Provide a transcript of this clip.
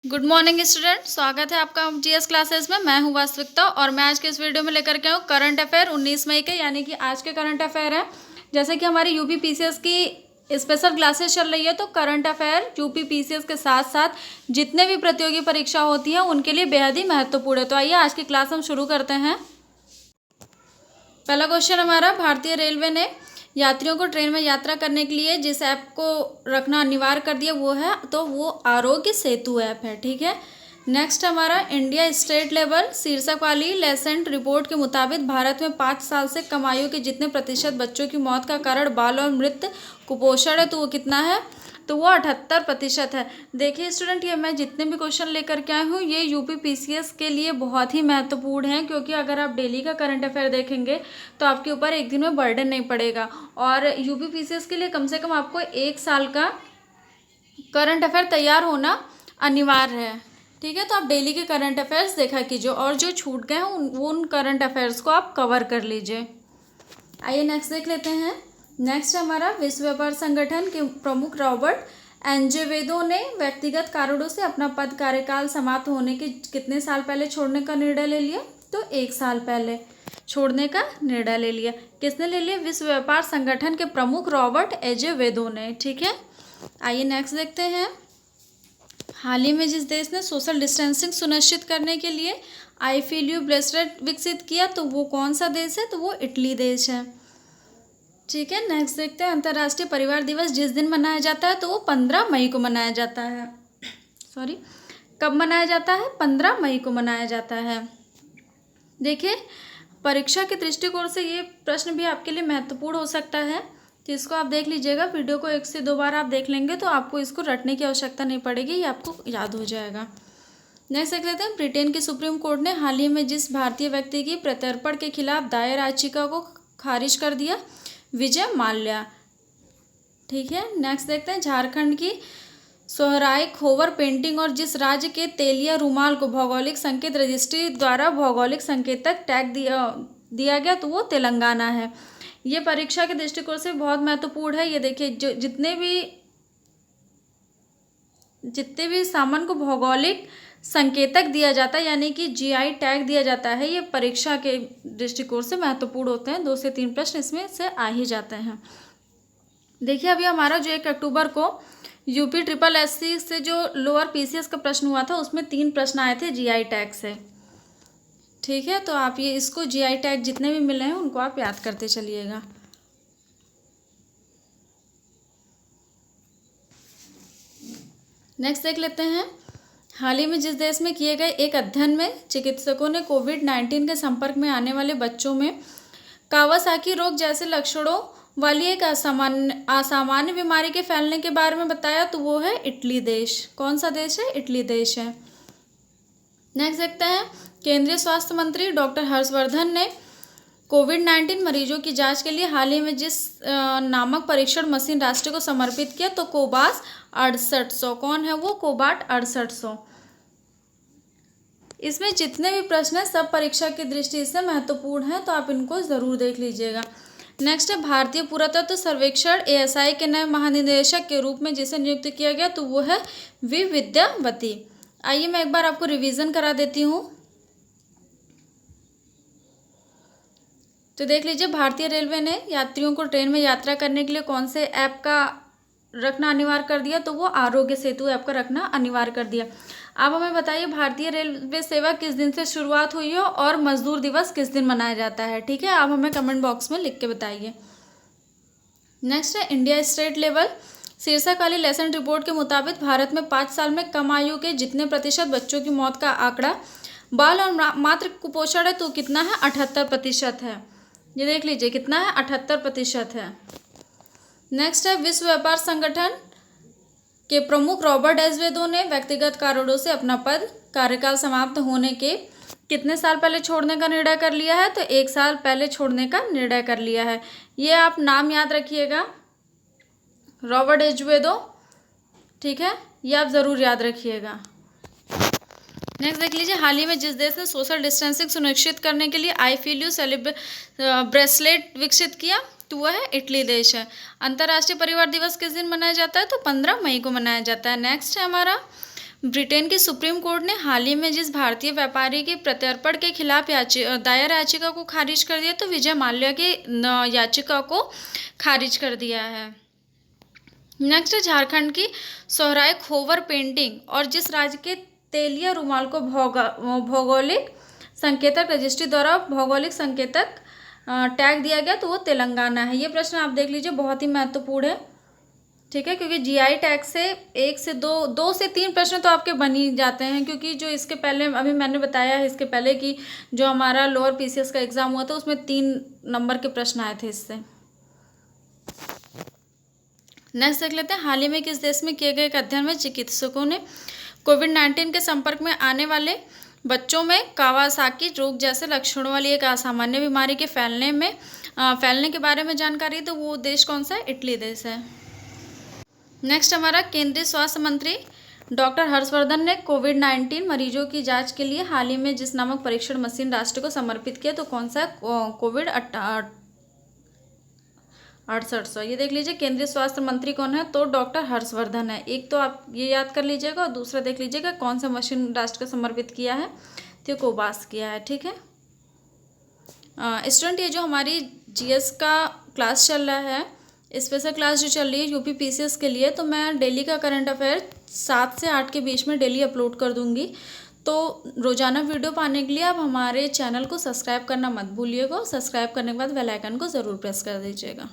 Good morning student, स्वागत है आपका जीएस क्लासेस में। मैं हूं वास्तविकता और मैं आज के इस वीडियो में लेकर के आऊँ करंट अफेयर 19 मई के, यानी कि आज के करंट अफेयर है। जैसे कि हमारी यूपी पीसीएस की स्पेशल क्लासेस चल रही है, तो करंट अफेयर यूपी पीसीएस के साथ साथ जितने भी प्रतियोगी परीक्षा होती हैं उनके लिए बेहद ही महत्वपूर्ण है। तो आइए आज की क्लास हम शुरू करते हैं। पहला क्वेश्चन हमारा, भारतीय रेलवे ने यात्रियों को ट्रेन में यात्रा करने के लिए जिस ऐप को रखना अनिवार्य कर दिया वो है, तो वो आरोग्य सेतु ऐप है। ठीक है। नेक्स्ट हमारा, इंडिया स्टेट लेवल शीर्षक वाली लेसेंट रिपोर्ट के मुताबिक भारत में 5 साल से कम आयु के जितने प्रतिशत बच्चों की मौत का कारण बाल और मृत कुपोषण है, तो वो कितना है? तो वो 78% है। देखिए स्टूडेंट, ये मैं जितने भी क्वेश्चन लेकर के आई हूँ ये यूपी पीसीएस के लिए बहुत ही महत्वपूर्ण है, क्योंकि अगर आप डेली का करंट अफेयर देखेंगे तो आपके ऊपर एक दिन में बर्डन नहीं पड़ेगा। और यूपी पीसीएस के लिए कम से कम आपको 1 साल का करंट अफेयर तैयार होना अनिवार्य है। ठीक है, तो आप डेली के करंट अफेयर्स देखा कीजिए और जो छूट गए हैं उन करंट अफेयर्स को आप कवर कर लीजिए। आइए नेक्स्ट देख लेते हैं। नेक्स्ट हमारा, विश्व व्यापार संगठन के प्रमुख रॉबर्ट एंजेवेदो ने व्यक्तिगत कारणों से अपना पद कार्यकाल समाप्त होने के कितने साल पहले छोड़ने का निर्णय ले लिया? तो 1 साल पहले छोड़ने का निर्णय ले लिया। किसने ले लिया? विश्व व्यापार संगठन के प्रमुख रॉबर्ट एंजेवेदो ने। ठीक है, आइए नेक्स्ट देखते हैं। हाल ही में जिस देश ने सोशल डिस्टेंसिंग सुनिश्चित करने के लिए आई फील यू ब्रेसलेट विकसित किया, तो वो कौन सा देश है? तो वो इटली देश है। ठीक है, नेक्स्ट देखते हैं। अंतर्राष्ट्रीय परिवार दिवस जिस दिन मनाया जाता है तो वो 15 मई को मनाया जाता है। सॉरी, कब मनाया जाता है? 15 मई को मनाया जाता है। देखिए, परीक्षा के दृष्टिकोण से ये प्रश्न भी आपके लिए महत्वपूर्ण हो सकता है, तो इसको आप देख लीजिएगा। वीडियो को 1 से 2 बार आप देख लेंगे तो आपको इसको रटने की आवश्यकता नहीं पड़ेगी, ये आपको याद हो जाएगा। नेक्स्ट देख लेते हैं। ब्रिटेन की सुप्रीम कोर्ट ने हाल ही में जिस भारतीय व्यक्ति की प्रत्यर्पण के खिलाफ दायर याचिका को खारिज कर दिया? विजय माल्या। ठीक है, नेक्स्ट देखते हैं। झारखंड की सोहराय खोवर पेंटिंग और जिस राज्य के तेलिया रुमाल को भौगोलिक संकेत रजिस्ट्री द्वारा भौगोलिक संकेतक टैग दिया गया, तो वो तेलंगाना है। ये परीक्षा के दृष्टिकोण से बहुत महत्वपूर्ण है। ये देखिए, जो जितने भी सामान को भौगोलिक संकेतक दिया जाता है, यानी कि जीआई टैग दिया जाता है, ये परीक्षा के दृष्टिकोण से महत्वपूर्ण होते हैं। 2 से 3 प्रश्न इसमें से आ ही जाते हैं। देखिए, अभी हमारा जो 1 अक्टूबर को यूपी SSSC से जो लोअर पीसीएस का प्रश्न हुआ था उसमें 3 प्रश्न आए थे जीआई टैग से। ठीक है, तो आप ये इसको जीआई टैग जितने भी मिले हैं उनको आप याद करते चलिएगा। नेक्स्ट देख लेते हैं। हाल ही में जिस देश में किए गए एक अध्ययन में चिकित्सकों ने कोविड-19 के संपर्क में आने वाले बच्चों में कावासाकी रोग जैसे लक्षणों वाली एक असामान्य बीमारी के फैलने के बारे में बताया, तो वो है इटली देश। कौन सा देश है? इटली देश है। नेक्स्ट देखते हैं। केंद्रीय स्वास्थ्य मंत्री डॉक्टर हर्षवर्धन ने कोविड-19 मरीजों की जांच के लिए हाल ही में जिस नामक परीक्षण मशीन राष्ट्र को समर्पित किया, तो कोबास 6800। कौन है वो? कोबाट 6800। इसमें जितने भी प्रश्न हैं सब परीक्षा की दृष्टि से महत्वपूर्ण है, तो आप इनको ज़रूर देख लीजिएगा। नेक्स्ट है, भारतीय पुरातत्व सर्वेक्षण ASI के नए महानिदेशक के रूप में जिसे नियुक्त किया गया, तो वो है वी विद्यावती। आइए मैं एक बार आपको रिवीजन करा देती हूँ। तो देख लीजिए, भारतीय रेलवे ने यात्रियों को ट्रेन में यात्रा करने के लिए कौन से ऐप का रखना अनिवार्य कर दिया? तो वो आरोग्य सेतु ऐप का रखना अनिवार्य कर दिया। अब हमें बताइए, भारतीय रेलवे सेवा किस दिन से शुरुआत हुई है और मजदूर दिवस किस दिन मनाया जाता है? ठीक है, आप हमें कमेंट बॉक्स में लिख के बताइए। नेक्स्ट है, इंडिया स्टेट लेवल शीर्षक वाली लेसन रिपोर्ट के मुताबिक भारत में 5 साल में कम आयु के जितने प्रतिशत बच्चों की मौत का आंकड़ा बाल और मातृ कुपोषण है, तो कितना है? 78% है। ये देख लीजिए कितना है? 78% है। नेक्स्ट है, विश्व व्यापार संगठन के प्रमुख रॉबर्ट एजेवेदो ने व्यक्तिगत कारणों से अपना पद कार्यकाल समाप्त होने के कितने साल पहले छोड़ने का निर्णय कर लिया है? तो 1 साल पहले छोड़ने का निर्णय कर लिया है। ये आप नाम याद रखिएगा, रॉबर्ट एजेवेदो। ठीक है, ये आप ज़रूर याद रखिएगा। नेक्स्ट देख लीजिए, हाल ही में जिस देश ने सोशल डिस्टेंसिंग सुनिश्चित करने के लिए आई फील यू ब्रेसलेट विकसित किया, तो वह है इटली देश है। अंतर्राष्ट्रीय परिवार दिवस किस दिन मनाया जाता है? तो 15 मई को मनाया जाता है। नेक्स्ट है हमारा, ब्रिटेन की सुप्रीम कोर्ट ने हाल ही में जिस भारतीय व्यापारी के प्रत्यर्पण के खिलाफ दायर याचिका को खारिज कर दिया, तो विजय माल्या की याचिका को खारिज कर दिया है। नेक्स्ट है झारखंड की सोहराय खोवर पेंटिंग और जिस राज्य के तेलिया रुमाल को भौगोलिक संकेतक रजिस्ट्री द्वारा भौगोलिक संकेतक टैग दिया गया, तो वो तेलंगाना है। ये प्रश्न आप देख लीजिए, बहुत ही महत्वपूर्ण है, ठीक है, क्योंकि जीआई टैग से 1 से 2 से 3 प्रश्न तो आपके बन ही जाते हैं, क्योंकि जो इसके पहले अभी मैंने बताया है इसके पहले कि जो हमारा लोअर पीसीएस का एग्ज़ाम हुआ था उसमें 3 नंबर के प्रश्न आए थे इससे। नेक्स्ट देख लेते हैं, हाल ही में किस देश में किए गए एक अध्ययन में चिकित्सकों ने कोविड-19 के संपर्क में आने वाले बच्चों में कावासाकी रोग जैसे लक्षणों वाली एक असामान्य बीमारी के फैलने के बारे में जानकारी, तो वो देश कौन सा है? इटली देश है। नेक्स्ट हमारा केंद्रीय स्वास्थ्य मंत्री डॉक्टर हर्षवर्धन ने कोविड-19 मरीजों की जांच के लिए हाल ही में जिस नामक परीक्षण मशीन राष्ट्र को समर्पित किया, तो कौन सा है? कोविड 6800। ये देख लीजिए, केंद्रीय स्वास्थ्य मंत्री कौन है? तो डॉक्टर हर्षवर्धन है। एक तो आप ये याद कर लीजिएगा और दूसरा देख लीजिएगा कौन सा मशीन राष्ट्र को समर्पित किया है, तो कोवाक्स किया है, ठीक है। स्टूडेंट, ये जो हमारी जीएस का क्लास चल रहा है, स्पेशल क्लास जो चल रही है यूपी पीसीएस के लिए, तो मैं डेली का करंट अफेयर 7 से 8 के बीच में डेली अपलोड कर दूंगी। तो रोजाना वीडियो पाने के लिए आप हमारे चैनल को सब्सक्राइब करना मत भूलिएगा। सब्सक्राइब करने के बाद बेल आइकन को ज़रूर प्रेस कर दीजिएगा।